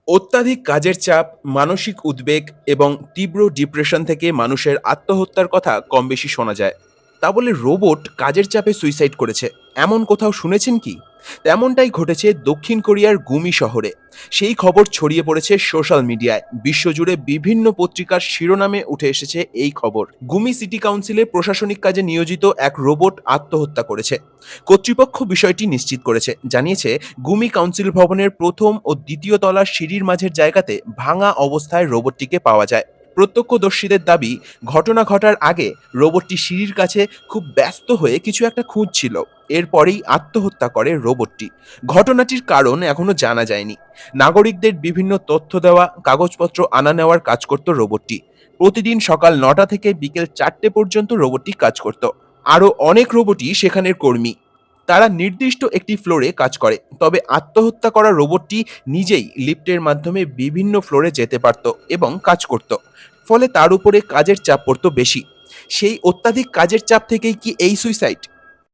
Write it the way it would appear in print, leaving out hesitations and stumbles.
অত্যাধিক কাজের চাপ, মানসিক উদ্বেগ এবং তীব্র ডিপ্রেশন থেকে মানুষের আত্মহত্যার কথা কম বেশি শোনা যায়। তা বলে রোবট কাজের চাপে সুইসাইড করেছে, এমন কোথাও শুনেছেন কি? তেমনটাই ঘটেছে দক্ষিণ কোরিয়ার গুমি শহরে। সেই খবর ছড়িয়ে পড়েছে সোশ্যাল মিডিয়ায়। বিশ্বজুড়ে বিভিন্ন পত্রিকার শিরোনামে উঠে এসেছে এই খবর। গুমি সিটি কাউন্সিলে প্রশাসনিক কাজে নিয়োজিত এক রোবট আত্মহত্যা করেছে। কর্তৃপক্ষ বিষয়টি নিশ্চিত করেছে, জানিয়েছে গুমি কাউন্সিল ভবনের প্রথম ও দ্বিতীয় তলার সিঁড়ির মাঝের জায়গাতে ভাঙা অবস্থায় রোবটটিকে পাওয়া যায়। প্রত্যক্ষদর্শীদের দাবি, ঘটনা ঘটার আগে রোবটটি সিঁড়ির কাছে খুব ব্যস্ত হয়ে কিছু একটা খুঁজছিল। এরপরেই আত্মহত্যা করে রোবটটি। ঘটনাটির কারণ এখনো জানা যায়নি। নাগরিকদের বিভিন্ন তথ্য দেওয়া, কাগজপত্র আনা নেওয়ার কাজ করত রোবটটি। প্রতিদিন সকাল ৯টা থেকে বিকেল ৪টে পর্যন্ত রোবটটি কাজ করত। আরও অনেক রোবটই সেখানের কর্মী। তারা নির্দিষ্ট একটি ফ্লোরে কাজ করে। তবে আত্মহত্যা করা রোবটটি নিজেই লিফটের মাধ্যমে বিভিন্ন ফ্লোরে যেতে পারত এবং কাজ করত। ফলে তার উপরে কাজের চাপ পড়ত বেশি। সেই অত্যাধিক কাজের চাপ থেকেই কি এই সুইসাইড?